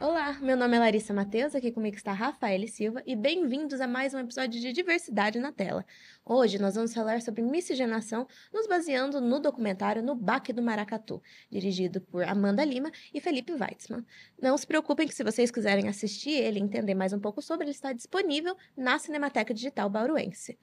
Olá, meu nome é Larissa Mateus, aqui comigo está Rafael Silva e bem-vindos a mais um episódio de Diversidade na Tela. Hoje nós vamos falar sobre miscigenação, nos baseando no documentário No Baque do Maracatu, dirigido por Amanda Lima e Felipe Weitzman. Não se preocupem que se vocês quiserem assistir ele e entender mais um pouco sobre, ele está disponível na Cinemateca Digital Bauruense.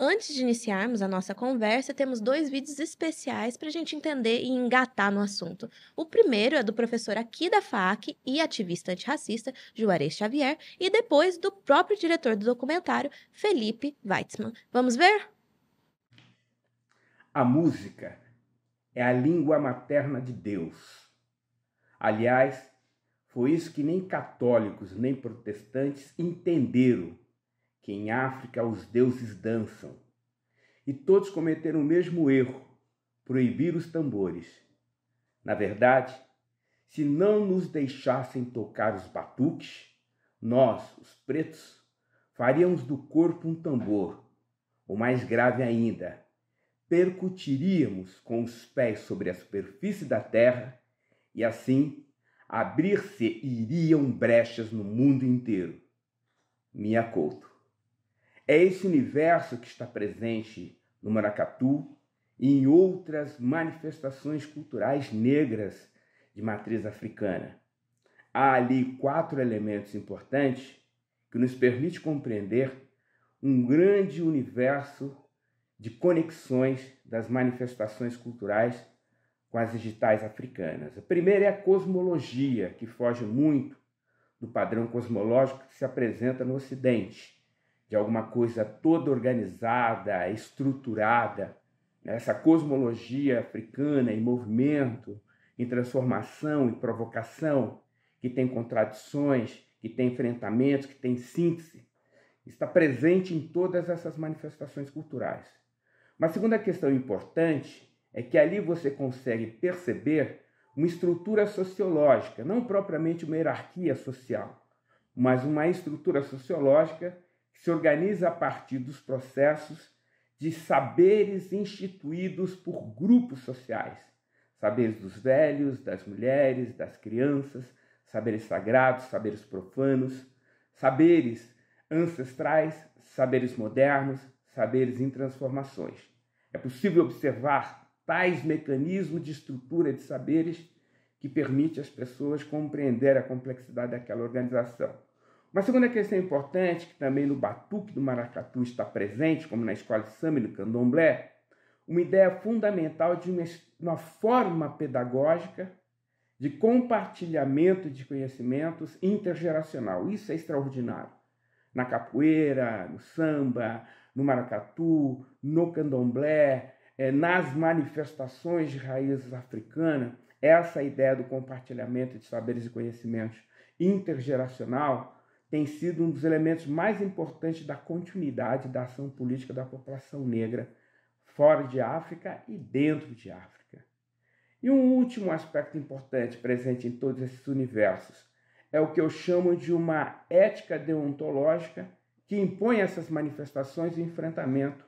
Antes de iniciarmos a nossa conversa, temos dois vídeos especiais para a gente entender e engatar no assunto. O primeiro é do professor aqui da FAAC e ativista antirracista, Juarez Xavier, e depois do próprio diretor do documentário, Felipe Weitzman. Vamos ver? A música é a língua materna de Deus. Aliás, foi isso que nem católicos nem protestantes entenderam, que em África os deuses dançam. E todos cometeram o mesmo erro, proibir os tambores. Na verdade, se não nos deixassem tocar os batuques, nós, os pretos, faríamos do corpo um tambor, ou mais grave ainda, percutiríamos com os pés sobre a superfície da terra e assim abrir-se-iriam brechas no mundo inteiro. Mia Couto. É esse universo que está presente no maracatu e em outras manifestações culturais negras de matriz africana. Há ali 4 elementos importantes que nos permitem compreender um grande universo de conexões das manifestações culturais com as digitais africanas. A primeira é a cosmologia, que foge muito do padrão cosmológico que se apresenta no Ocidente, de alguma coisa toda organizada, estruturada. Essa cosmologia africana em movimento, em transformação, em provocação, que tem contradições, que tem enfrentamentos, que tem síntese, está presente em todas essas manifestações culturais. Uma segunda questão importante é que ali você consegue perceber uma estrutura sociológica, não propriamente uma hierarquia social, mas uma estrutura sociológica que se organiza a partir dos processos de saberes instituídos por grupos sociais. Saberes dos velhos, das mulheres, das crianças, saberes sagrados, saberes profanos, saberes ancestrais, saberes modernos, saberes em transformações. É possível observar tais mecanismos de estrutura de saberes que permite às pessoas compreender a complexidade daquela organização. Uma segunda questão importante, que também no batuque do maracatu está presente, como na escola de samba e no candomblé, uma ideia fundamental de uma forma pedagógica de compartilhamento de conhecimentos intergeracional. Isso é extraordinário. Na capoeira, no samba, no maracatu, no candomblé, nas manifestações de raízes africanas, essa ideia do compartilhamento de saberes e conhecimentos intergeracional tem sido um dos elementos mais importantes da continuidade da ação política da população negra fora de África e dentro de África. E um último aspecto importante presente em todos esses universos é o que eu chamo de uma ética deontológica que impõe essas manifestações de enfrentamento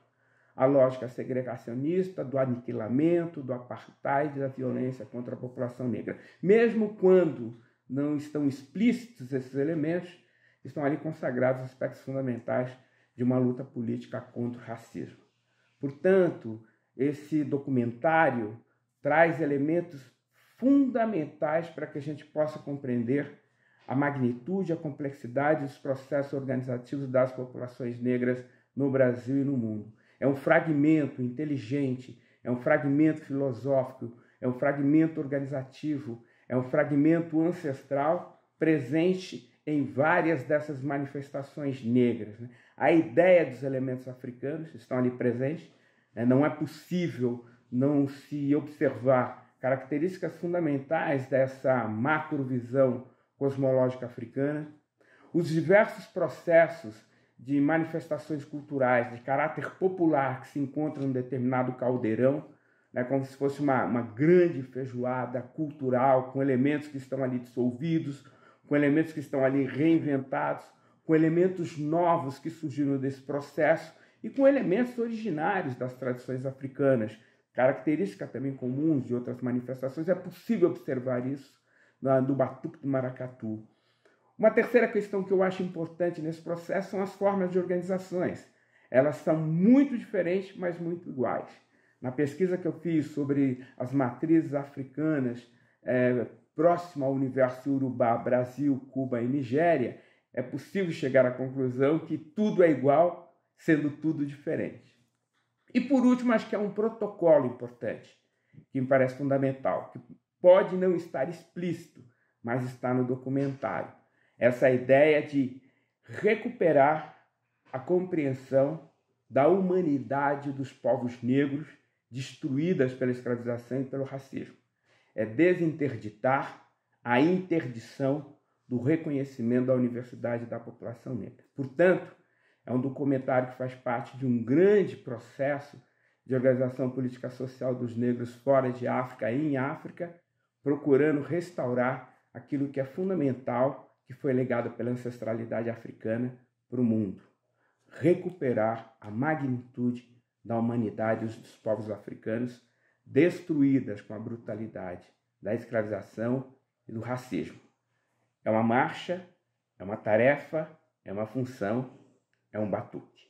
à lógica segregacionista, do aniquilamento, do apartheid, da violência contra a população negra. Mesmo quando não estão explícitos esses elementos, estão ali consagrados aspectos fundamentais de uma luta política contra o racismo. Portanto, esse documentário traz elementos fundamentais para que a gente possa compreender a magnitude, a complexidade dos processos organizativos das populações negras no Brasil e no mundo. É um fragmento inteligente, é um fragmento filosófico, é um fragmento organizativo, é um fragmento ancestral presente em várias dessas manifestações negras. A ideia dos elementos africanos estão ali presentes. Não é possível não se observar características fundamentais dessa macrovisão cosmológica africana, os diversos processos de manifestações culturais de caráter popular que se encontram em um determinado caldeirão, como se fosse uma grande feijoada cultural, com elementos que estão ali dissolvidos, com elementos que estão ali reinventados, com elementos novos que surgiram desse processo e com elementos originários das tradições africanas, característica também comuns de outras manifestações. É possível observar isso do Batuque do Maracatu. Uma terceira questão que eu acho importante nesse processo são as formas de organizações. Elas são muito diferentes, mas muito iguais. Na pesquisa que eu fiz sobre as matrizes africanas próximo ao universo Urubá, Brasil, Cuba e Nigéria, é possível chegar à conclusão que tudo é igual, sendo tudo diferente. E por último, acho que é um protocolo importante, que me parece fundamental, que pode não estar explícito, mas está no documentário. Essa ideia de recuperar a compreensão da humanidade dos povos negros destruídas pela escravização e pelo racismo. É desinterditar a interdição do reconhecimento da universidade da população negra. Portanto, é um documentário que faz parte de um grande processo de organização política social dos negros fora de África e em África, procurando restaurar aquilo que é fundamental, que foi legado pela ancestralidade africana para o mundo. Recuperar a magnitude da humanidade dos povos africanos destruídas com a brutalidade da escravização e do racismo. É uma marcha, é uma tarefa, é uma função, é um batuque.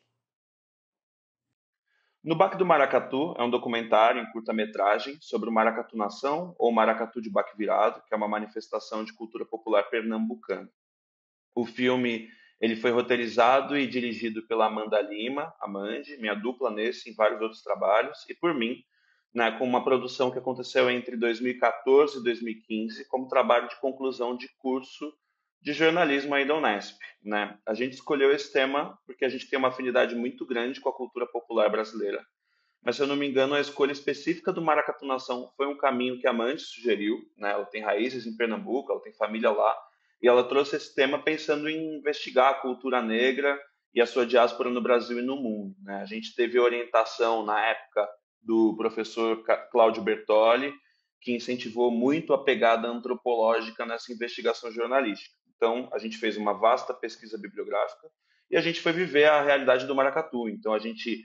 No Baque do Maracatu é um documentário em curta-metragem sobre o Maracatu Nação, ou Maracatu de Baque Virado, que é uma manifestação de cultura popular pernambucana. O filme ele foi roteirizado e dirigido pela Amanda Lima, a Mandy, minha dupla nesse e vários outros trabalhos, e por mim, né, com uma produção que aconteceu entre 2014 e 2015 como trabalho de conclusão de curso de jornalismo aí da Unesp. Né? A gente escolheu esse tema porque a gente tem uma afinidade muito grande com a cultura popular brasileira. Mas, se eu não me engano, a escolha específica do Maracatu Nação foi um caminho que a Mandy sugeriu. Né? Ela tem raízes em Pernambuco, ela tem família lá, e ela trouxe esse tema pensando em investigar a cultura negra e a sua diáspora no Brasil e no mundo. Né? A gente teve orientação, na época, do professor Cláudio Bertoli, que incentivou muito a pegada antropológica nessa investigação jornalística. Então, a gente fez uma vasta pesquisa bibliográfica e a gente foi viver a realidade do maracatu. Então, a gente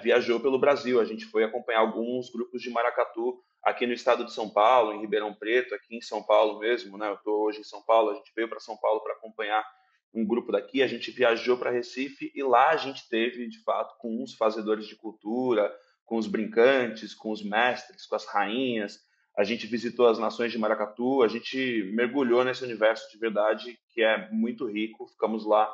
viajou pelo Brasil, a gente foi acompanhar alguns grupos de maracatu aqui no estado de São Paulo, em Ribeirão Preto, aqui em São Paulo mesmo, né? Eu estou hoje em São Paulo, a gente veio para São Paulo para acompanhar um grupo daqui, a gente viajou para Recife e lá a gente teve, de fato, com os fazedores de cultura, com os brincantes, com os mestres, com as rainhas, a gente visitou as nações de maracatu, a gente mergulhou nesse universo de verdade que é muito rico, ficamos lá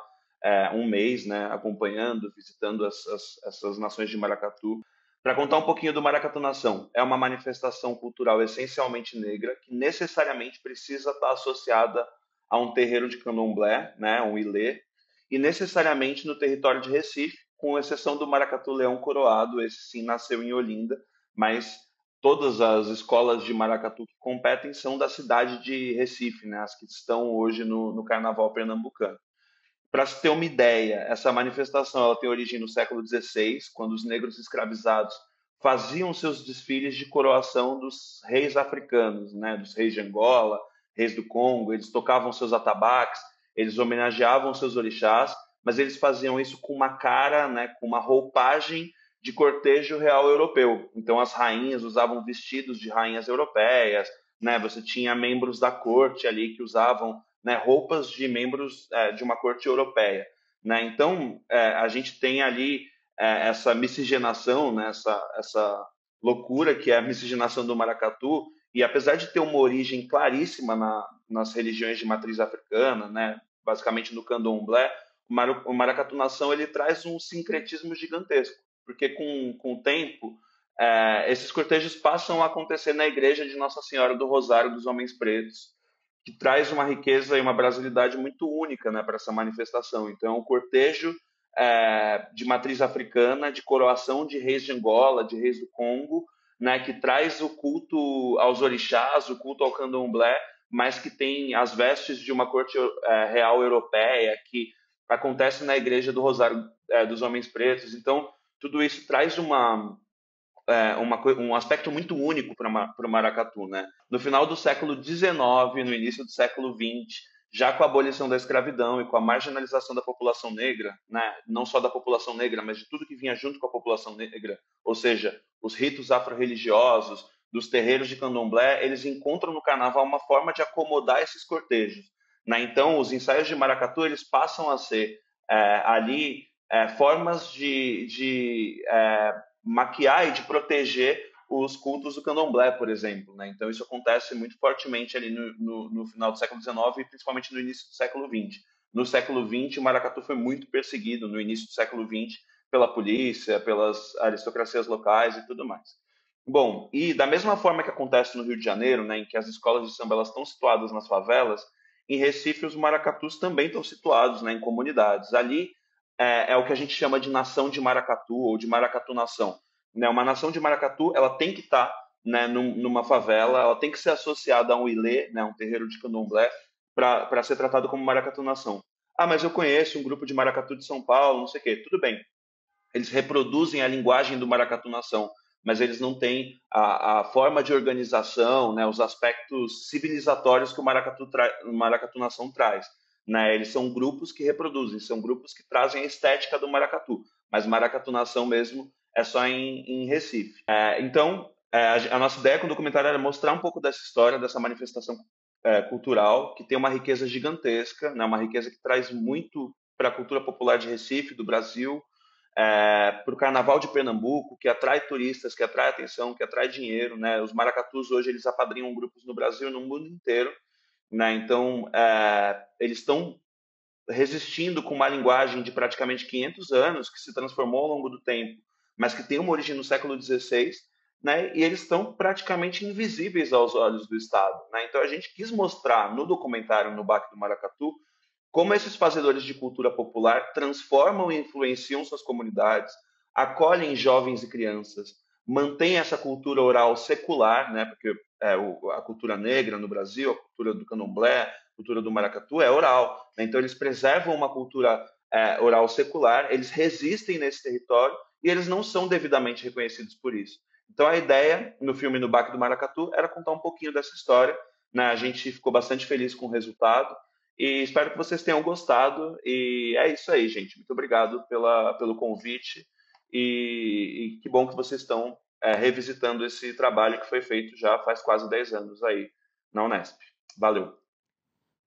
um mês, né, acompanhando, visitando essas nações de maracatu. Para contar um pouquinho do Maracatu Nação, é uma manifestação cultural essencialmente negra que necessariamente precisa estar associada a um terreiro de candomblé, né, um ilê, e necessariamente no território de Recife, com exceção do Maracatu Leão Coroado, esse sim nasceu em Olinda, mas todas as escolas de maracatu que competem são da cidade de Recife, né, as que estão hoje no Carnaval pernambucano. Para se ter uma ideia, essa manifestação ela tem origem no século XVI, quando os negros escravizados faziam seus desfiles de coroação dos reis africanos, né, dos reis de Angola, reis do Congo. Eles tocavam seus atabaques, eles homenageavam seus orixás, mas eles faziam isso com uma cara, né, com uma roupagem de cortejo real europeu. Então as rainhas usavam vestidos de rainhas europeias, né, você tinha membros da corte ali que usavam, né, roupas de membros de uma corte europeia. Né? Então, a gente tem ali essa miscigenação, né, essa loucura que é a miscigenação do maracatu, e apesar de ter uma origem claríssima nas religiões de matriz africana, né, basicamente no candomblé, o maracatu nação ele traz um sincretismo gigantesco, porque com o tempo, esses cortejos passam a acontecer na igreja de Nossa Senhora do Rosário dos Homens Pretos, que traz uma riqueza e uma brasilidade muito única, né, para essa manifestação. Então, o cortejo de matriz africana, de coroação de reis de Angola, de reis do Congo, né, que traz o culto aos orixás, o culto ao candomblé, mas que tem as vestes de uma corte real europeia, que acontece na igreja do Rosário dos Homens Pretos. Então, tudo isso traz um aspecto muito único para o maracatu. Né? No final do século XIX, no início do século XX, já com a abolição da escravidão e com a marginalização da população negra, né? Não só da população negra, mas de tudo que vinha junto com a população negra, ou seja, os ritos afro-religiosos, dos terreiros de candomblé, eles encontram no carnaval uma forma de acomodar esses cortejos, né? Então, os ensaios de maracatu, eles passam a ser ali formas de maquiar e de proteger os cultos do candomblé, por exemplo, né? Então, isso acontece muito fortemente ali no final do século XIX e principalmente no início do século XX. No século XX, o maracatu foi muito perseguido, no início do século XX, pela polícia, pelas aristocracias locais e tudo mais. Bom, e da mesma forma que acontece no Rio de Janeiro, né, em que as escolas de samba elas estão situadas nas favelas, em Recife os maracatus também estão situados, né, em comunidades. Ali é o que a gente chama de nação de maracatu ou de maracatu-nação. Né? Uma nação de maracatu ela tem que estar né, numa favela, ela tem que ser associada a um ilê, né, um terreiro de candomblé, para ser tratado como maracatu-nação. Ah, mas eu conheço um grupo de maracatu de São Paulo, não sei o quê. Tudo bem, eles reproduzem a linguagem do maracatu-nação, mas eles não têm a forma de organização, né, os aspectos civilizatórios que o maracatu-nação traz. Né? Eles são grupos que reproduzem, são grupos que trazem a estética do maracatu, mas maracatu-nação mesmo é só em Recife. Então, a nossa ideia com o documentário era mostrar um pouco dessa história, dessa manifestação cultural, que tem uma riqueza gigantesca, né? Uma riqueza que traz muito para a cultura popular de Recife, do Brasil, para o Carnaval de Pernambuco, que atrai turistas, que atrai atenção, que atrai dinheiro, né? Os maracatus hoje eles apadrinham grupos no Brasil e no mundo inteiro, né? Então eles estão resistindo com uma linguagem de praticamente 500 anos que se transformou ao longo do tempo, mas que tem uma origem no século XVI, né? E eles estão praticamente invisíveis aos olhos do Estado, né? Então a gente quis mostrar no documentário No Baque do Maracatu como esses fazedores de cultura popular transformam e influenciam suas comunidades, acolhem jovens e crianças, mantêm essa cultura oral secular, né? Porque a cultura negra no Brasil, a cultura do candomblé, a cultura do maracatu é oral. Né? Então, eles preservam uma cultura oral secular, eles resistem nesse território e eles não são devidamente reconhecidos por isso. Então, a ideia no filme No Baque do Maracatu era contar um pouquinho dessa história. Né? A gente ficou bastante feliz com o resultado. E espero que vocês tenham gostado. E é isso aí, gente. Muito obrigado pelo convite. E que bom que vocês estão revisitando esse trabalho que foi feito já faz quase 10 anos aí na Unesp. Valeu.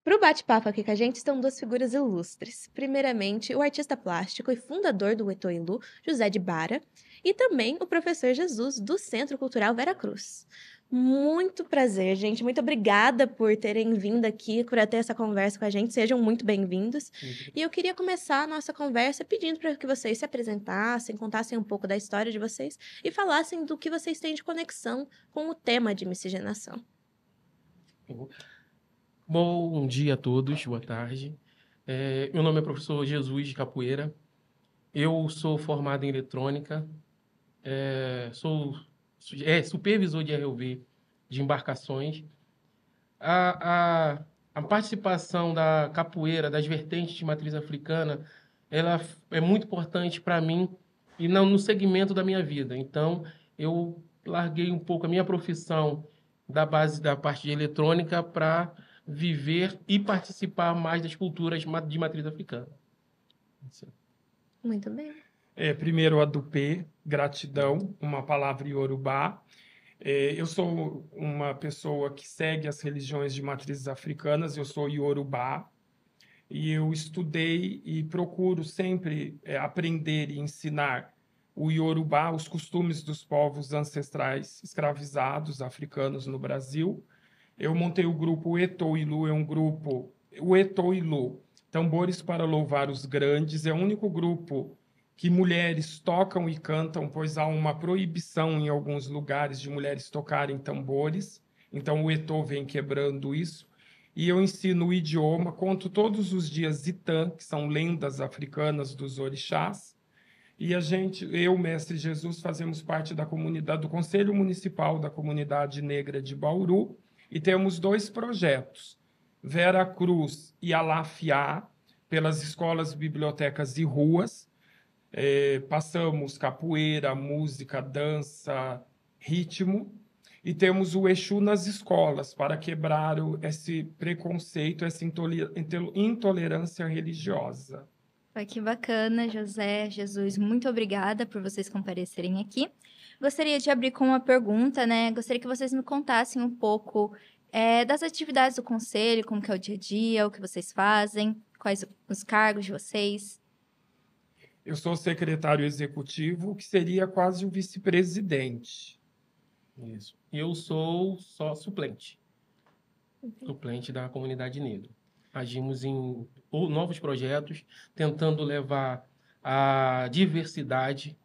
Para o bate-papo aqui com a gente estão duas figuras ilustres. Primeiramente, o artista plástico e fundador do Etoilu, José de Bara, e também o professor Jesus, do Centro Cultural Vera Cruz. Muito prazer, gente. Muito obrigada por terem vindo aqui para ter essa conversa com a gente. Sejam muito bem-vindos. E eu queria começar a nossa conversa pedindo para que vocês se apresentassem, contassem um pouco da história de vocês e falassem do que vocês têm de conexão com o tema de miscigenação. Bom dia a todos, boa tarde. Meu nome é professor Jesus de Capoeira. Eu sou formado em eletrônica, sou supervisor de ROV de embarcações. A participação da capoeira, das vertentes de matriz africana, ela é muito importante para mim e não no segmento da minha vida. Então, eu larguei um pouco a minha profissão da base da parte de eletrônica para viver e participar mais das culturas de matriz africana. Muito bem. Primeiro, Adupê, gratidão, uma palavra iorubá. Eu sou uma pessoa que segue as religiões de matrizes africanas, eu sou iorubá, e eu estudei e procuro sempre aprender e ensinar o iorubá, os costumes dos povos ancestrais escravizados africanos no Brasil. Eu montei o grupo Etoilu, o Etoilu, Tambores para Louvar os Grandes, é o único grupo que mulheres tocam e cantam, pois há uma proibição em alguns lugares de mulheres tocarem tambores, então o Etô vem quebrando isso, e eu ensino o idioma, conto todos os dias Itã, que são lendas africanas dos orixás, e eu, Mestre Jesus, fazemos parte da comunidade, do Conselho Municipal da Comunidade Negra de Bauru, e temos 2 projetos, Vera Cruz e Alafiá, pelas escolas, bibliotecas e ruas. Passamos capoeira, música, dança, ritmo, e temos o Exu nas escolas, para quebrar esse preconceito, essa intolerância religiosa. Que bacana, José, Jesus, muito obrigada por vocês comparecerem aqui. Gostaria de abrir com uma pergunta, né? Gostaria que vocês me contassem um pouco das atividades do conselho, como que é o dia a dia, o que vocês fazem, quais os cargos de vocês. Eu sou secretário executivo, que seria quase o vice-presidente. Isso. Eu sou só suplente da comunidade negra. Agimos em novos projetos, tentando levar a diversidade.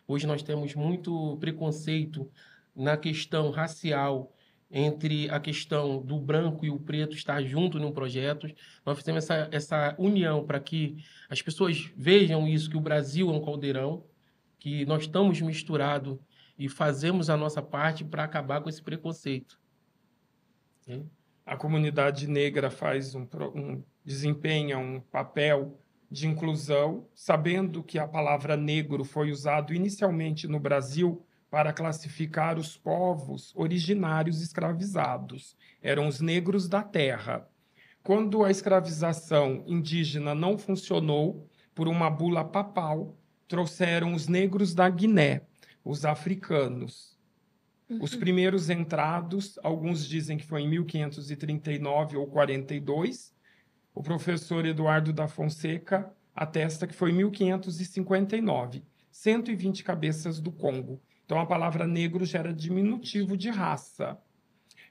Hoje nós temos muito preconceito na questão racial, entre a questão do branco e o preto estar junto num projeto. Nós fizemos essa união para que as pessoas vejam isso, que o Brasil é um caldeirão, que nós estamos misturados e fazemos a nossa parte para acabar com esse preconceito. A comunidade negra desempenha um papel de inclusão, sabendo que a palavra negro foi usado inicialmente no Brasil para classificar os povos originários escravizados. Eram os negros da terra. Quando a escravização indígena não funcionou, por uma bula papal, trouxeram os negros da Guiné, os africanos. Os primeiros entrados, alguns dizem que foi em 1539 ou 42. O professor Eduardo da Fonseca atesta que foi em 1559. 120 cabeças do Congo. Então, a palavra negro já era diminutivo de raça.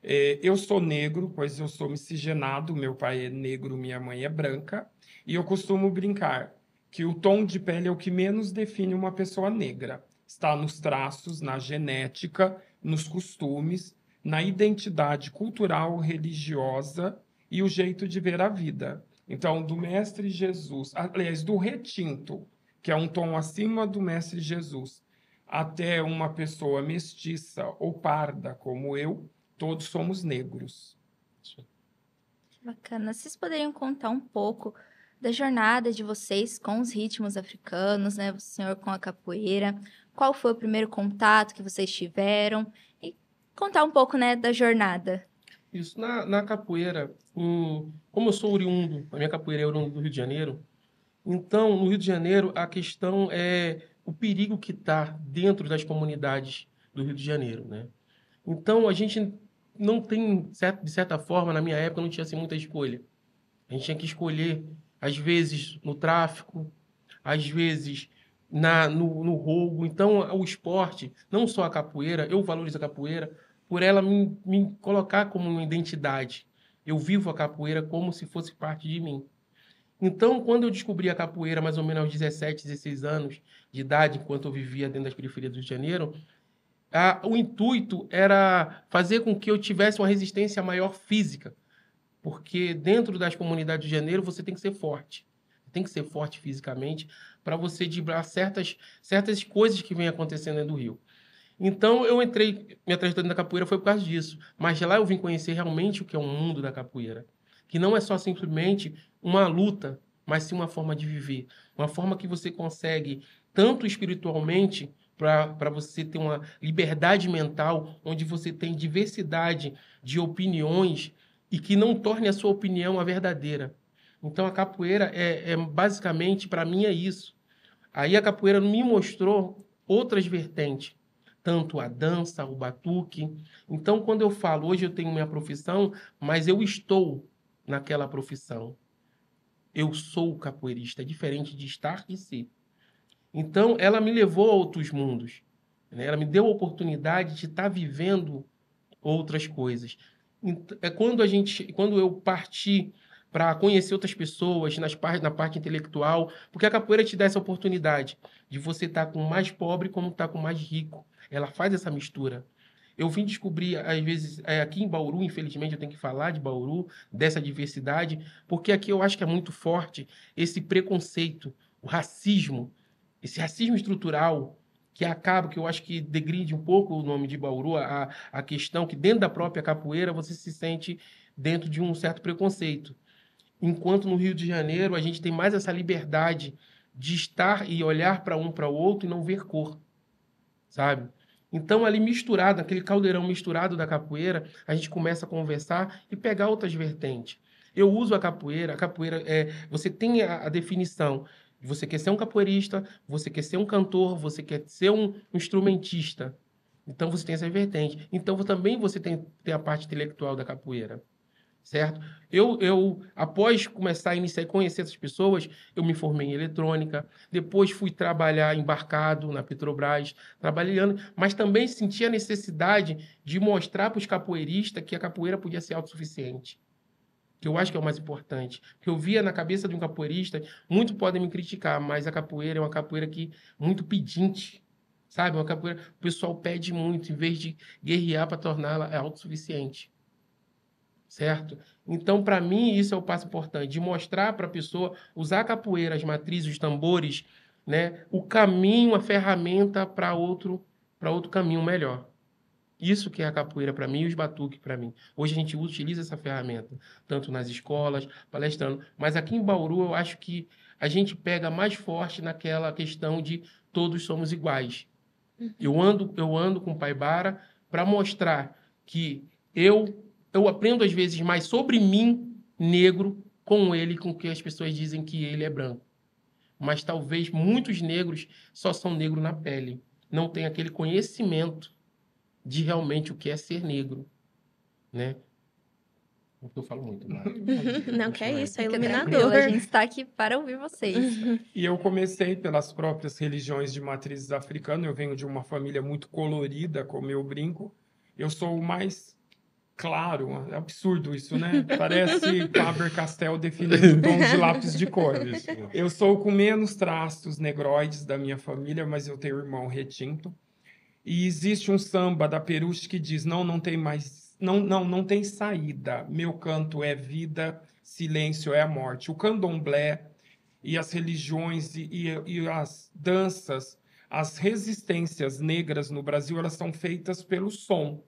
Eu sou negro, pois eu sou miscigenado. Meu pai é negro, minha mãe é branca. E eu costumo brincar que o tom de pele é o que menos define uma pessoa negra. Está nos traços, na genética, nos costumes, na identidade cultural, religiosa e o jeito de ver a vida. Então, do Mestre Jesus, aliás, do retinto, que é um tom acima do Mestre Jesus, até uma pessoa mestiça ou parda como eu, todos somos negros. Bacana. Vocês poderiam contar um pouco da jornada de vocês com os ritmos africanos, né? O senhor com a capoeira. Qual foi o primeiro contato que vocês tiveram? E contar um pouco, né, da jornada. Isso, na capoeira, como eu sou oriundo, a minha capoeira é oriunda do Rio de Janeiro, então, no Rio de Janeiro, a questão é o perigo que está dentro das comunidades do Rio de Janeiro, né? Então, a gente não tem, de certa forma, na minha época, não tinha assim, muita escolha. A gente tinha que escolher, às vezes, no tráfico, às vezes no roubo. Então, o esporte, não só a capoeira, eu valorizo a capoeira por ela me colocar como uma identidade. Eu vivo a capoeira como se fosse parte de mim. Então, quando eu descobri a capoeira, mais ou menos aos 17, 16 anos de idade, enquanto eu vivia dentro das periferias do Rio de Janeiro, o intuito era fazer com que eu tivesse uma resistência maior física, porque dentro das comunidades de Janeiro você tem que ser forte. Tem que ser forte fisicamente para você driblar certas coisas que vêm acontecendo dentro do Rio. Então, minha trajetória na capoeira foi por causa disso. Mas de lá eu vim conhecer realmente o que é o mundo da capoeira. Que não é só simplesmente uma luta, mas sim uma forma de viver. Uma forma que você consegue, tanto espiritualmente, para você ter uma liberdade mental, onde você tem diversidade de opiniões e que não torne a sua opinião a verdadeira. Então, a capoeira basicamente, para mim, é isso. Aí a capoeira me mostrou outras vertentes, tanto a dança, o batuque. Então, quando eu falo, hoje eu tenho minha profissão, mas eu estou naquela profissão. Eu sou capoeirista, é diferente de estar e ser. Então, ela me levou a outros mundos, né? Ela me deu a oportunidade de estar vivendo outras coisas. É quando eu parti para conhecer outras pessoas na parte intelectual, porque a capoeira te dá essa oportunidade de você estar com o mais pobre como estar com o mais rico. Ela faz essa mistura. Eu vim descobrir, às vezes, aqui em Bauru, infelizmente eu tenho que falar de Bauru, dessa diversidade, porque aqui eu acho que é muito forte esse preconceito, o racismo, esse racismo estrutural, que acaba, que eu acho que degride um pouco o nome de Bauru, a questão que dentro da própria capoeira você se sente dentro de um certo preconceito. Enquanto no Rio de Janeiro a gente tem mais essa liberdade de estar e olhar para um para o outro e não ver cor, sabe? Então, ali misturado, aquele caldeirão misturado da capoeira, a gente começa a conversar e pegar outras vertentes. Eu uso a capoeira você tem a definição. Você quer ser um capoeirista, você quer ser um cantor, você quer ser um instrumentista. Então, você tem essa vertente. Então, também você tem a parte intelectual da capoeira, certo? Após começar a iniciar e conhecer essas pessoas, eu me formei em eletrônica, depois fui trabalhar embarcado na Petrobras, trabalhando, mas também senti a necessidade de mostrar para os capoeiristas que a capoeira podia ser autossuficiente, que eu acho que é o mais importante. Que eu via na cabeça de um capoeirista, muitos podem me criticar, mas a capoeira é uma capoeira que muito pedinte, sabe? Uma capoeira, o pessoal pede muito, em vez de guerrear para torná-la autossuficiente, certo? Então, para mim, isso é o passo importante, de mostrar para a pessoa, usar a capoeira, as matrizes, os tambores, né? O caminho, a ferramenta para outro caminho melhor. Isso que é a capoeira para mim e os batuques para mim. Hoje a gente utiliza essa ferramenta, tanto nas escolas, palestrando. Mas aqui em Bauru eu acho que a gente pega mais forte naquela questão de todos somos iguais. Eu ando com o Pai Bara para mostrar que eu aprendo às vezes mais sobre mim, negro, com ele, com que as pessoas dizem que ele é branco. Mas talvez muitos negros só são negros na pele. Não tem aquele conhecimento de realmente o que é ser negro, né? Eu falo muito, mas... Não, que é isso, é Fica tranquilo, iluminador. a gente está aqui para ouvir vocês. E eu comecei pelas próprias religiões de matrizes africanas. Eu venho de uma família muito colorida, como eu brinco. Eu sou o mais claro, é absurdo isso, né? Parece Faber-Castell definindo tons de lápis de cor. Eu sou com menos traços negroides da minha família, mas eu tenho irmão retinto. E existe um samba da Peruche que diz: não tem mais, não tem saída. Meu canto é vida, silêncio é a morte. O candomblé e as religiões e as danças, as resistências negras no Brasil, elas são feitas pelo som.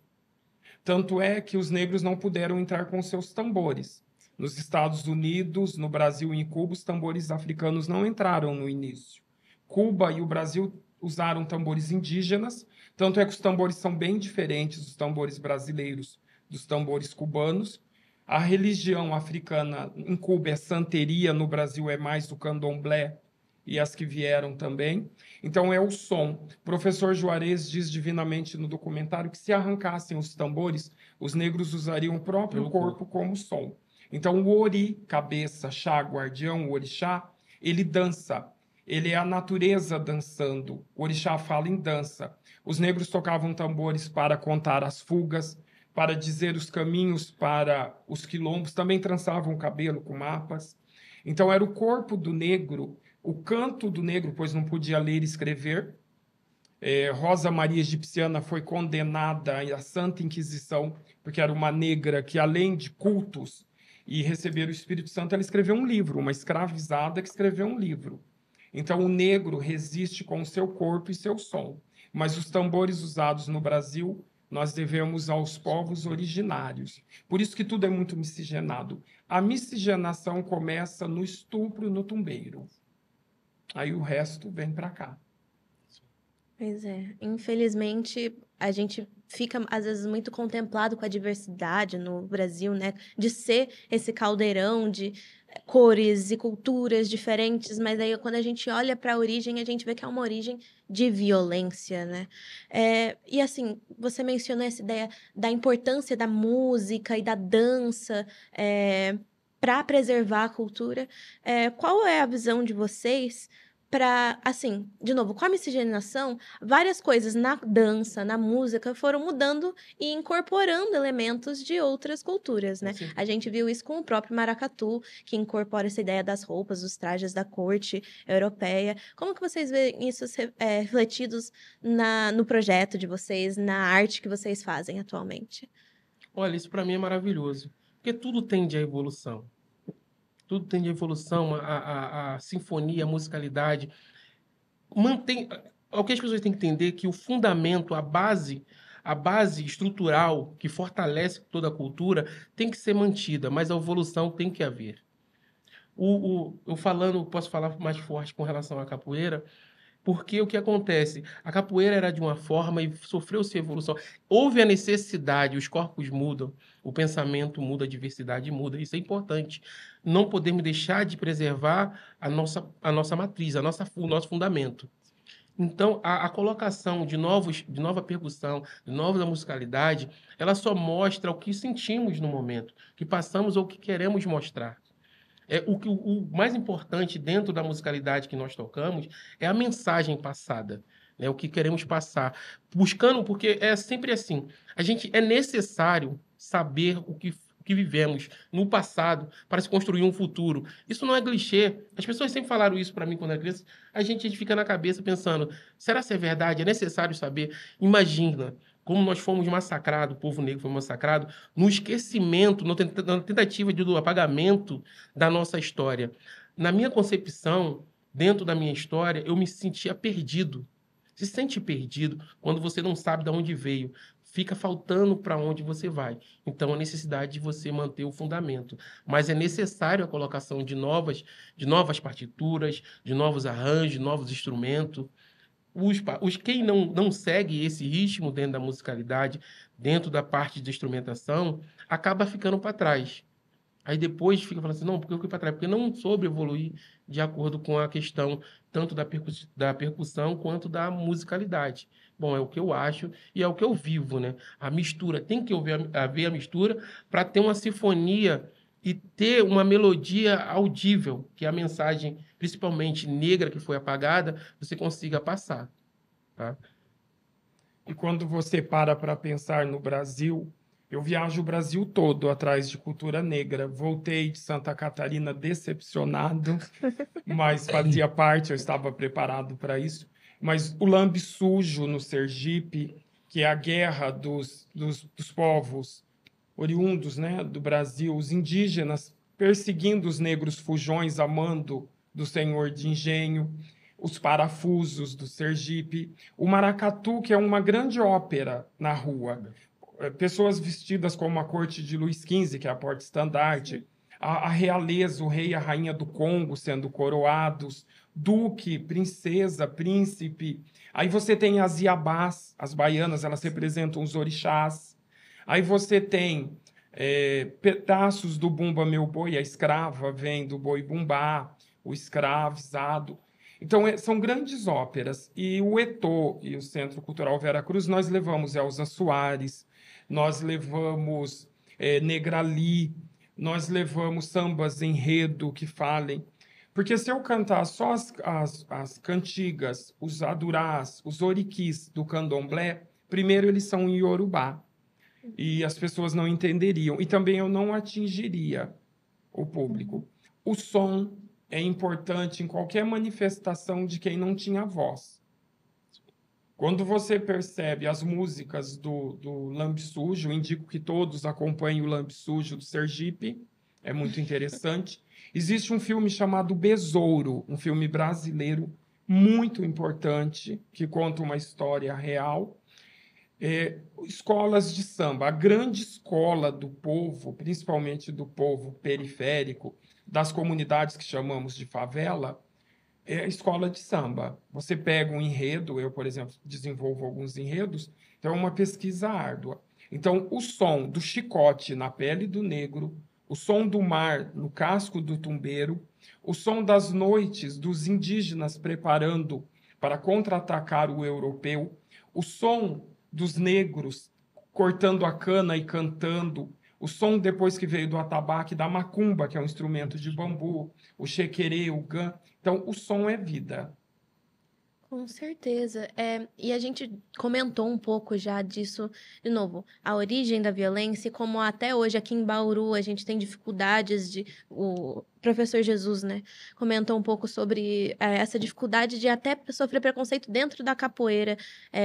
Tanto é que os negros não puderam entrar com seus tambores. Nos Estados Unidos, no Brasil e em Cuba, os tambores africanos não entraram no início. Cuba e o Brasil usaram tambores indígenas, tanto é que os tambores são bem diferentes, os tambores brasileiros dos tambores cubanos. A religião africana em Cuba é santeria, no Brasil é mais o candomblé e as que vieram também. Então é o som. O professor Juarez diz divinamente no documentário que se arrancassem os tambores, os negros usariam o próprio corpo como som. Então o ori, cabeça, chá, guardião, o orixá, ele dança. Ele é a natureza dançando. O orixá fala em dança. Os negros tocavam tambores para contar as fugas, para dizer os caminhos para os quilombos. Também trançavam o cabelo com mapas. Então era o corpo do negro, o canto do negro, pois não podia ler e escrever. Rosa Maria Egipciana foi condenada à Santa Inquisição, porque era uma negra que, além de cultos e receber o Espírito Santo, ela escreveu um livro, uma escravizada que escreveu um livro. Então, o negro resiste com o seu corpo e seu som. Mas os tambores usados no Brasil, nós devemos aos povos originários. Por isso que tudo é muito miscigenado. A miscigenação começa no estupro, no tumbeiro. Aí o resto vem para cá. Pois é. Infelizmente, a gente fica, às vezes, muito contemplado com a diversidade no Brasil, né? De ser esse caldeirão de cores e culturas diferentes, mas aí quando a gente olha para a origem, a gente vê que é uma origem de violência, né? E assim, você mencionou essa ideia da importância da música e da dança para preservar a cultura. Qual é a visão de vocês para, assim, de novo, com a miscigenação, várias coisas na dança, na música, foram mudando e incorporando elementos de outras culturas, né? Sim. A gente viu isso com o próprio maracatu, que incorpora essa ideia das roupas, dos trajes da corte europeia. Como que vocês veem isso refletidos no projeto de vocês, na arte que vocês fazem atualmente? Olha, isso para mim é maravilhoso, porque tudo tende à evolução. Tudo tende à evolução, a sinfonia, a musicalidade. O que as pessoas têm que entender é que o fundamento, a base estrutural que fortalece toda a cultura tem que ser mantida, mas a evolução tem que haver. Posso falar mais forte com relação à capoeira, porque o que acontece? A capoeira era de uma forma e sofreu-se evolução. Houve a necessidade, os corpos mudam, o pensamento muda, a diversidade muda. Isso é importante. Não podemos deixar de preservar a nossa matriz, o nosso fundamento. Então, a colocação de nova percussão, de nova musicalidade, ela só mostra o que sentimos no momento, o que passamos ou o que queremos mostrar. O mais importante dentro da musicalidade que nós tocamos é a mensagem passada, né? O que queremos passar. Buscando, porque é sempre assim, é necessário saber o que vivemos no passado para se construir um futuro. Isso não é clichê. As pessoas sempre falaram isso para mim quando era criança. A gente fica na cabeça pensando, será que é verdade? É necessário saber? Imagina como nós fomos massacrados, o povo negro foi massacrado, no esquecimento, na tentativa do apagamento da nossa história. Na minha concepção, dentro da minha história, eu me sentia perdido. Se sente perdido quando você não sabe de onde veio. Fica faltando para onde você vai. Então, a necessidade de você manter o fundamento. Mas é necessário a colocação de novas partituras, de novos arranjos, de novos instrumentos. Quem não segue esse ritmo dentro da musicalidade, dentro da parte de instrumentação, acaba ficando para trás. Aí depois fica falando assim, não, porque eu fui para trás? Porque não soube evoluir de acordo com a questão tanto da percussão quanto da musicalidade. Bom, é o que eu acho e é o que eu vivo, né? A mistura, tem que haver a mistura para ter uma sinfonia e ter uma melodia audível, que a mensagem, principalmente negra, que foi apagada, você consiga passar, tá? E quando você para pensar no Brasil, eu viajo o Brasil todo atrás de cultura negra. Voltei de Santa Catarina decepcionado, mas fazia parte, eu estava preparado para isso. Mas o Lambe Sujo no Sergipe, que é a guerra dos povos oriundos, né, do Brasil, os indígenas perseguindo os negros fujões, amando do Senhor de Engenho, os parafusos do Sergipe, o maracatu, que é uma grande ópera na rua, pessoas vestidas como a corte de Luís XV, que é a porta-estandarte, a realeza, o rei e a rainha do Congo sendo coroados, duque, princesa, príncipe. Aí você tem as iabás, as baianas, elas representam os orixás. Aí você tem pedaços do Bumba Meu Boi, a escrava vem do boi bumbá, o escravizado. Então, são grandes óperas. E o ETO e o Centro Cultural Vera Cruz, nós levamos Elza Soares, nós levamos Negrali, nós levamos sambas enredo que falem. Porque se eu cantar só as cantigas, os adurás, os oriquis do candomblé, primeiro eles são em Yorubá. E as pessoas não entenderiam. E também eu não atingiria o público. O som é importante em qualquer manifestação de quem não tinha voz. Quando você percebe as músicas do Lambe Sujo, eu indico que todos acompanhem o Lambe Sujo do Sergipe, é muito interessante. Existe um filme chamado Besouro, um filme brasileiro muito importante, que conta uma história real. Escolas de samba, a grande escola do povo, principalmente do povo periférico, das comunidades que chamamos de favela, é a escola de samba. Você pega um enredo, eu, por exemplo, desenvolvo alguns enredos, então é uma pesquisa árdua. Então, o som do chicote na pele do negro, o som do mar no casco do tumbeiro, o som das noites dos indígenas preparando para contra-atacar o europeu, o som dos negros cortando a cana e cantando, o som depois que veio do atabaque, da macumba, que é um instrumento de bambu, o xequerê, o gã. Então, o som é vida. Com certeza. E a gente comentou um pouco já disso, de novo, a origem da violência e como até hoje aqui em Bauru a gente tem dificuldades o professor Jesus, né, comentou um pouco sobre essa dificuldade de até sofrer preconceito dentro da capoeira,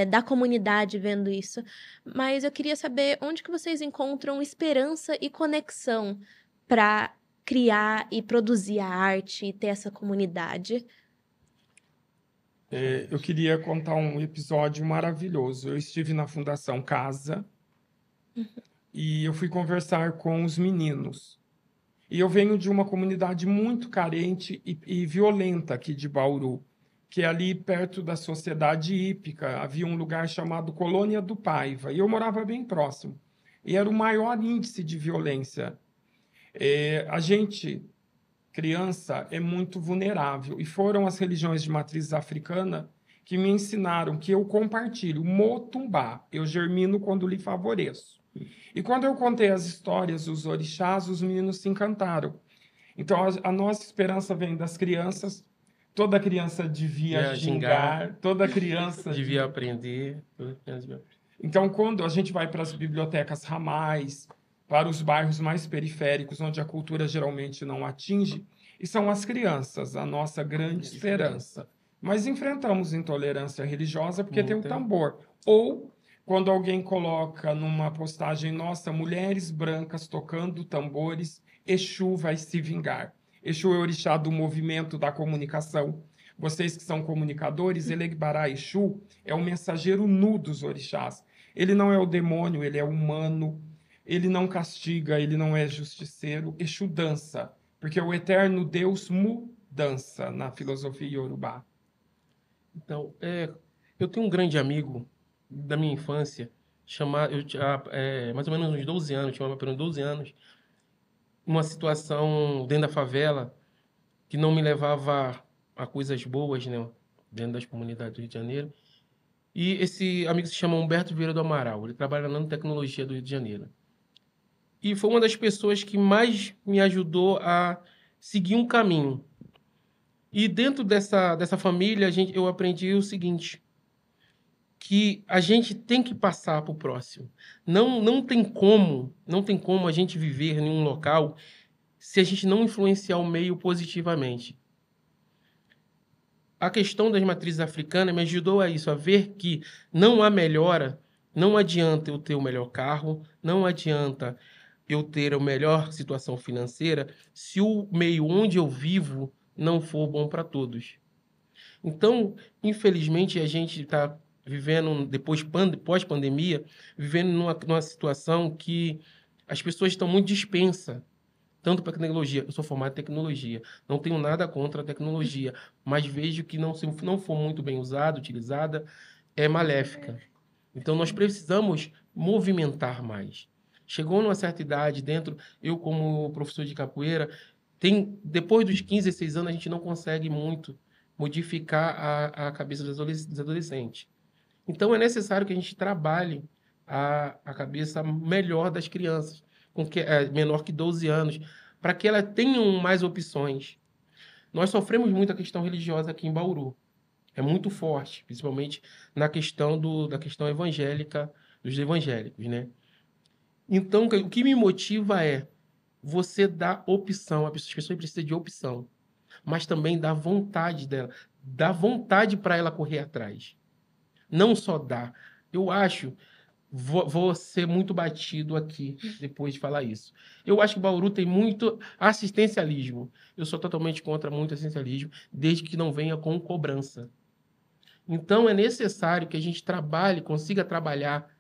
da comunidade vendo isso. Mas eu queria saber onde que vocês encontram esperança e conexão para criar e produzir a arte e ter essa comunidade. Eu queria contar um episódio maravilhoso. Eu estive na Fundação Casa e eu fui conversar com os meninos. E eu venho de uma comunidade muito carente e violenta aqui de Bauru, que é ali perto da Sociedade Hípica. Havia um lugar chamado Colônia do Paiva, e eu morava bem próximo. E era o maior índice de violência. A gente, criança, é muito vulnerável. E foram as religiões de matriz africana que me ensinaram que eu compartilho. Motumbá, eu germino quando lhe favoreço. E quando eu contei as histórias dos orixás, os meninos se encantaram. Então, a nossa esperança vem das crianças. Toda criança devia Devia gingar, toda criança Devia aprender. Então, quando a gente vai para as bibliotecas ramais, para os bairros mais periféricos, onde a cultura geralmente não atinge, e são as crianças a nossa grande esperança. Mas enfrentamos intolerância religiosa porque tem o tambor. Ou, quando alguém coloca numa postagem nossa, mulheres brancas tocando tambores, Exu vai se vingar. Exu é o orixá do movimento, da comunicação. Vocês que são comunicadores, Elegbara Exu é o mensageiro nu dos orixás. Ele não é o demônio, ele é humano. Ele não castiga, ele não é justiceiro. Exu dança, porque o eterno Deus Mu dança na filosofia iorubá. Então, eu tenho um grande amigo da minha infância, mais ou menos uns 12 anos, tinha uma 12 anos, uma situação dentro da favela que não me levava a coisas boas, né, dentro das comunidades do Rio de Janeiro. E esse amigo se chama Humberto Vieira do Amaral, ele trabalha na nanotecnologia do Rio de Janeiro. E foi uma das pessoas que mais me ajudou a seguir um caminho. E dentro dessa família, eu aprendi o seguinte, que a gente tem que passar para o próximo. Não tem como a gente viver em um local se a gente não influenciar o meio positivamente. A questão das matrizes africanas me ajudou a isso, a ver que não há melhora, não adianta eu ter o melhor carro, não adianta eu ter a melhor situação financeira se o meio onde eu vivo não for bom para todos. Então, infelizmente, a gente está vivendo, pós-pandemia, vivendo numa situação que as pessoas estão muito dispensas, tanto para tecnologia. Eu sou formado em tecnologia, não tenho nada contra a tecnologia, mas vejo que se não for muito bem usada, utilizada, é maléfica. Então, nós precisamos movimentar mais. Chegou numa certa idade, eu como professor de capoeira, depois dos 15, 16 anos, a gente não consegue muito modificar a cabeça dos adolescentes. Então, é necessário que a gente trabalhe a cabeça melhor das crianças, menor que 12 anos, para que elas tenham mais opções. Nós sofremos muito a questão religiosa aqui em Bauru. É muito forte, principalmente na questão da questão evangélica, dos evangélicos, né? Então, o que me motiva é você dar opção. As pessoas precisam de opção, mas também da vontade dela, dá vontade para ela correr atrás. Não só dá. Eu acho, vou ser muito batido aqui depois de falar isso. Eu acho que Bauru tem muito assistencialismo. Eu sou totalmente contra muito assistencialismo, desde que não venha com cobrança. Então, é necessário que a gente consiga trabalhar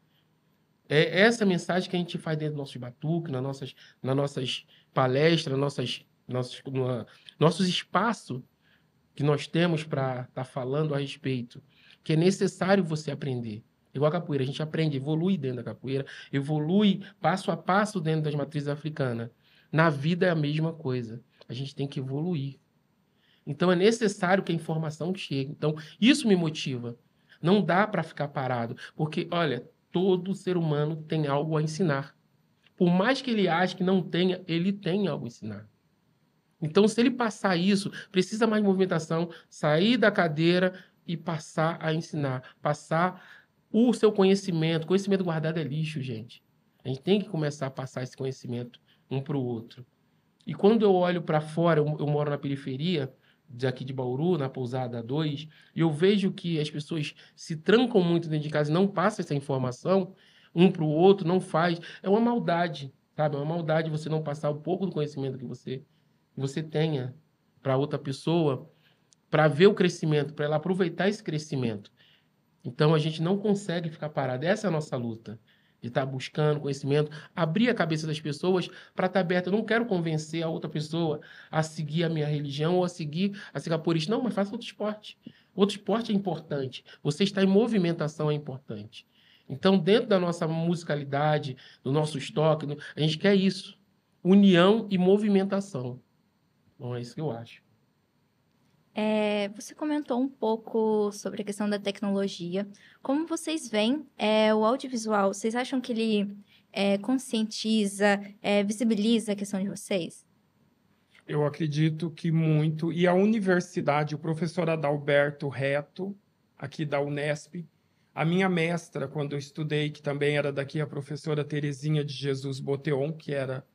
essa mensagem que a gente faz dentro do nosso batuque, nas nossas palestras, nossos espaços que nós temos para estar falando a respeito, que é necessário você aprender. Igual a capoeira, a gente aprende, evolui dentro da capoeira, evolui passo a passo dentro das matrizes africanas. Na vida é a mesma coisa. A gente tem que evoluir. Então, é necessário que a informação chegue. Então, isso me motiva. Não dá para ficar parado. Porque, olha, todo ser humano tem algo a ensinar. Por mais que ele ache que não tenha, ele tem algo a ensinar. Então, se ele passar isso, precisa mais movimentação, sair da cadeira e passar a ensinar. Passar o seu conhecimento. Conhecimento guardado é lixo, gente. A gente tem que começar a passar esse conhecimento um para o outro. E quando eu olho para fora, eu moro na periferia, daqui de Bauru, na Pousada 2, e eu vejo que as pessoas se trancam muito dentro de casa e não passam essa informação um para o outro, não faz. É uma maldade, sabe? É uma maldade você não passar um pouco do conhecimento que você tenha para outra pessoa, para ver o crescimento, para ela aproveitar esse crescimento. Então, a gente não consegue ficar parado. Essa é a nossa luta. De estar buscando conhecimento, abrir a cabeça das pessoas para estar aberta. Eu não quero convencer a outra pessoa a seguir a minha religião ou a ser capoeirista. Não, mas faça outro esporte. Outro esporte é importante. Você estar em movimentação é importante. Então, dentro da nossa musicalidade, do nosso estoque, a gente quer isso. União e movimentação. Bom, é isso que eu acho. Você comentou um pouco sobre a questão da tecnologia. Como vocês veem o audiovisual? Vocês acham que ele conscientiza, visibiliza a questão de vocês? Eu acredito que muito. E a universidade, o professor Adalberto Reto, aqui da Unesp, a minha mestra, quando eu estudei, que também era daqui, a professora Terezinha de Jesus Boteon, que era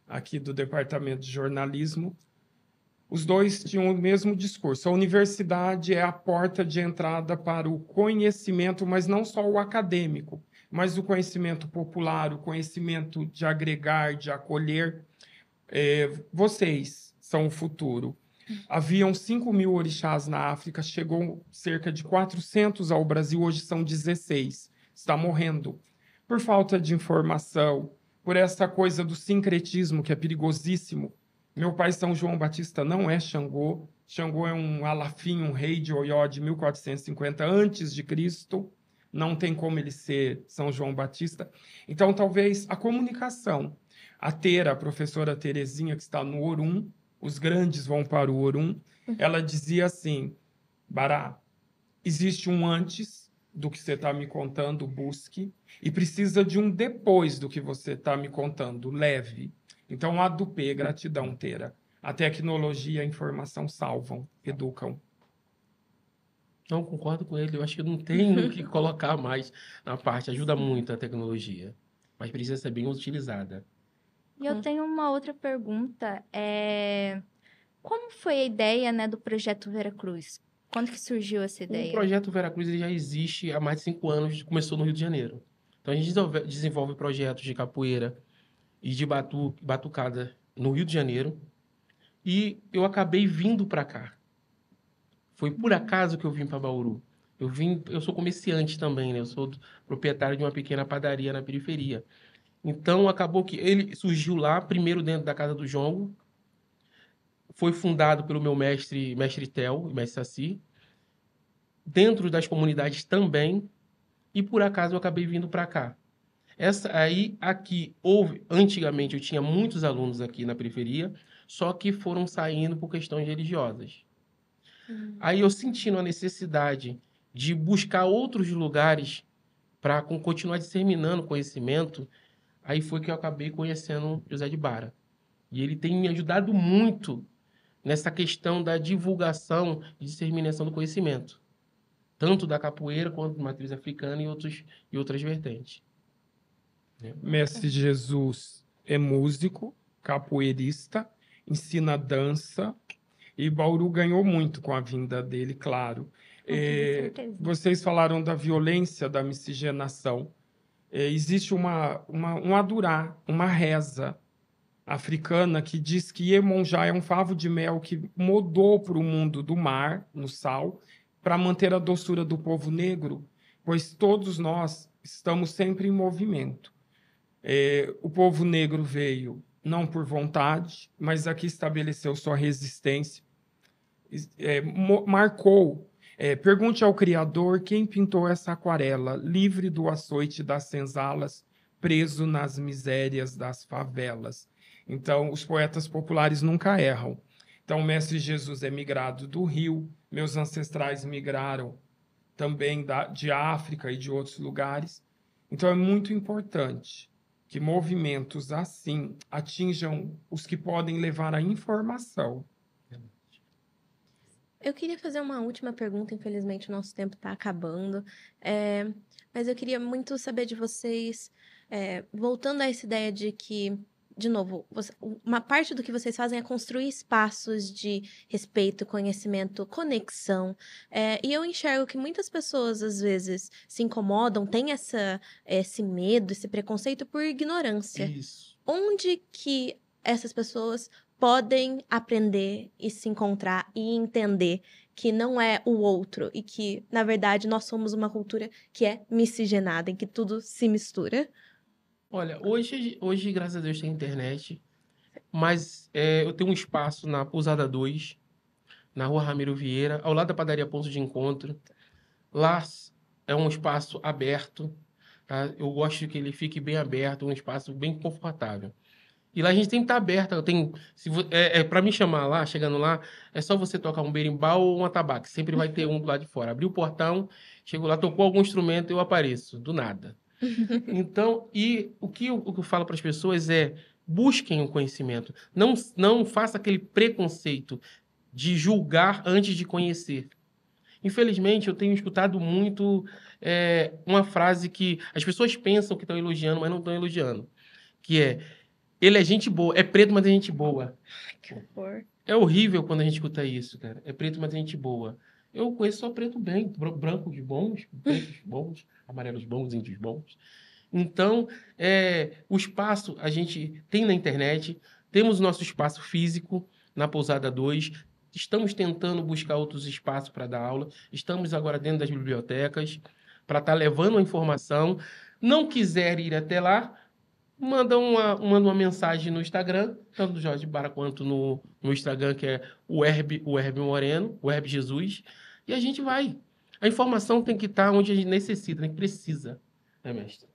aqui do departamento de jornalismo, os dois tinham o mesmo discurso. A universidade é a porta de entrada para o conhecimento, mas não só o acadêmico, mas o conhecimento popular, o conhecimento de agregar, de acolher. Vocês são o futuro. Haviam 5.000 orixás na África, chegou cerca de 400 ao Brasil, hoje são 16. Está morrendo por falta de informação, por essa coisa do sincretismo que é perigosíssimo. Meu pai, São João Batista, não é Xangô. Xangô é um alafim, um rei de Oió de 1450 antes de Cristo. Não tem como ele ser São João Batista. Então, talvez a comunicação, a Tera, a professora Terezinha, que está no Orum, os grandes vão para o Orum, ela dizia assim, Bará, existe um antes do que você está me contando, busque, e precisa de um depois do que você está me contando, leve. Então, a do P, gratidão, Tera. A tecnologia e a informação salvam, educam. Não, concordo com ele. Eu acho que não tem o que colocar mais na parte. Ajuda muito a tecnologia, mas precisa ser bem utilizada. E eu tenho uma outra pergunta. Como foi a ideia, né, do Projeto Veracruz? Quando que surgiu essa O ideia? projeto Veracruz ele já existe há mais de 5 anos, começou no Rio de Janeiro. Então, a gente desenvolve projetos de capoeira e de batucada no Rio de Janeiro. E eu acabei vindo para cá. Foi por acaso que eu vim para Bauru. Eu sou comerciante também, né? Eu sou proprietário de uma pequena padaria na periferia. Então, acabou que ele surgiu lá, primeiro dentro da casa do Jongo. Foi fundado pelo meu mestre Tel, mestre Saci. Dentro das comunidades também. E por acaso eu acabei vindo para cá. Antigamente eu tinha muitos alunos aqui na periferia, só que foram saindo por questões religiosas. Aí eu sentindo a necessidade de buscar outros lugares para continuar disseminando conhecimento, aí foi que eu acabei conhecendo José de Bara. E ele tem me ajudado muito nessa questão da divulgação e disseminação do conhecimento, tanto da capoeira quanto da matriz africana e outras vertentes. Mestre Jesus é músico, capoeirista, ensina dança, e Bauru ganhou muito com a vinda dele, claro. Com toda certeza. Vocês falaram da violência da miscigenação. Existe um adurá, uma reza africana que diz que Iemonjá é um favo de mel que mudou para o mundo do mar, no sal, para manter a doçura do povo negro, pois todos nós estamos sempre em movimento. O povo negro veio não por vontade, mas aqui estabeleceu sua resistência, marcou. Pergunte ao Criador quem pintou essa aquarela, livre do açoite das senzalas, preso nas misérias das favelas. Então, os poetas populares nunca erram. Então, o Mestre Jesus é migrado do Rio, meus ancestrais migraram também de África e de outros lugares. Então, é muito importante que movimentos assim atinjam os que podem levar a informação. Eu queria fazer uma última pergunta, infelizmente o nosso tempo está acabando, mas eu queria muito saber de vocês, voltando a essa ideia de que, de novo, uma parte do que vocês fazem é construir espaços de respeito, conhecimento, conexão, e eu enxergo que muitas pessoas, às vezes, se incomodam, têm esse medo, esse preconceito por ignorância. Isso. Onde que essas pessoas podem aprender e se encontrar e entender que não é o outro e que, na verdade, nós somos uma cultura que é miscigenada, em que tudo se mistura? Olha, hoje graças a Deus, tem internet, mas eu tenho um espaço na Pousada 2, na Rua Ramiro Vieira, ao lado da padaria Ponto de Encontro. Lá é um espaço aberto, tá? Eu gosto que ele fique bem aberto, um espaço bem confortável. E lá a gente tem que estar aberta. Para me chamar lá, chegando lá, é só você tocar um berimbau ou um atabaque. Sempre vai ter um do lado de fora. Abrir o portão, chego lá, tocou algum instrumento, eu apareço, do nada. Então, o que eu falo para as pessoas é: busquem o conhecimento. Não faça aquele preconceito de julgar antes de conhecer. Infelizmente, eu tenho escutado muito uma frase que as pessoas pensam que estão elogiando, mas não estão elogiando. Que é: ele é gente boa, é preto, mas é gente boa. Que horror. É horrível quando a gente escuta isso, cara. É preto, mas é gente boa. Eu conheço só preto bem, brancos bons, pretos bons, amarelos bons, índios bons. Então, o espaço a gente tem na internet, temos o nosso espaço físico na Pousada 2, estamos tentando buscar outros espaços para dar aula, estamos agora dentro das bibliotecas para estar levando a informação. Não quiser ir até lá, manda uma mensagem no Instagram, tanto do Jorge Bara quanto no Instagram, que é o Herb Moreno, o Herb Jesus, e a gente vai. A informação tem que estar onde a gente necessita, a gente precisa, né, mestre?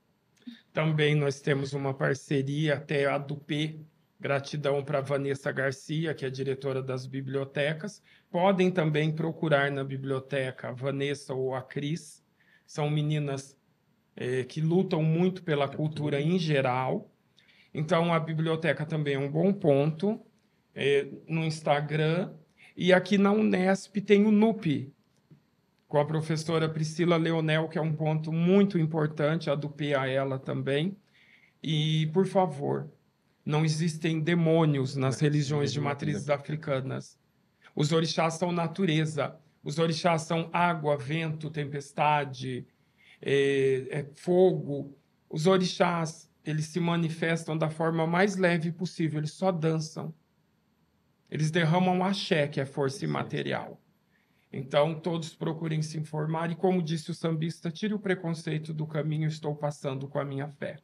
Também nós temos uma parceria, até a do P. Gratidão para Vanessa Garcia, que é diretora das bibliotecas. Podem também procurar na biblioteca a Vanessa ou a Cris. São meninas que lutam muito pela cultura em geral. Então, a biblioteca também é um bom ponto. No Instagram. E aqui na Unesp tem o NUP, com a professora Priscila Leonel, que é um ponto muito importante, a do P a ela também. E, por favor, não existem demônios nas religiões de matrizes africanas. Os orixás são natureza. Os orixás são água, vento, tempestade, fogo. Os orixás, eles se manifestam da forma mais leve possível, eles só dançam. Eles derramam axé, que é força imaterial. Então, todos procurem se informar e, como disse o sambista, tire o preconceito do caminho, estou passando com a minha fé.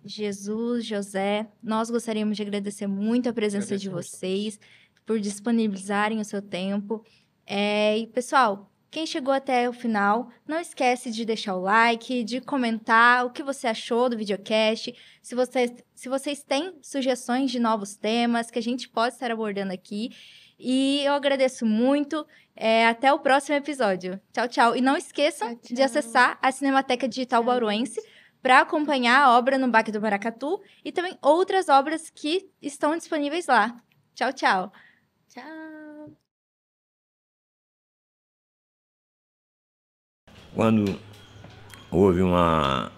Jesus, José, nós gostaríamos de agradecer muito a presença de vocês, por disponibilizarem o seu tempo. E, pessoal, quem chegou até o final, não esquece de deixar o like, de comentar o que você achou do videocast, se vocês têm sugestões de novos temas que a gente pode estar abordando aqui. E eu agradeço muito. Até o próximo episódio. Tchau, tchau. E não esqueçam de acessar a Cinemateca Digital Bauruense para acompanhar a obra no Baque do Maracatu e também outras obras que estão disponíveis lá. Tchau, tchau. Tchau. Quando houve uma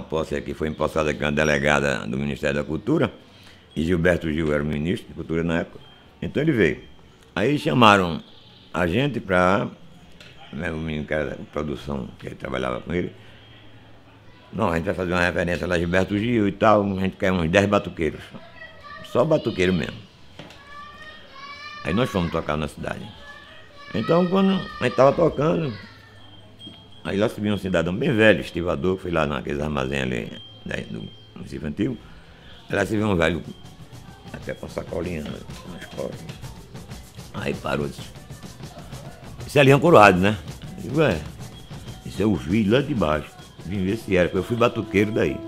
posse aqui, foi empossada aqui uma delegada do Ministério da Cultura, e Gilberto Gil era o ministro da Cultura na época, então ele veio. Aí chamaram a gente para, o menino que era de produção, que ele trabalhava com ele, não, a gente vai fazer uma referência lá, Gilberto Gil e tal, a gente quer uns 10 batuqueiros, só batuqueiro mesmo. Aí nós fomos tocar na cidade. Então, quando a gente estava tocando, aí lá subiu um cidadão bem velho, estivador, que foi lá naqueles armazéns ali do município antigo. Aí lá se viu um velho, até com sacolinha nas costas. Aí parou e disse: "Isso é Leão Coroado, né?" Eu digo: "É, isso eu vi lá de baixo, vim ver se era, porque eu fui batuqueiro daí."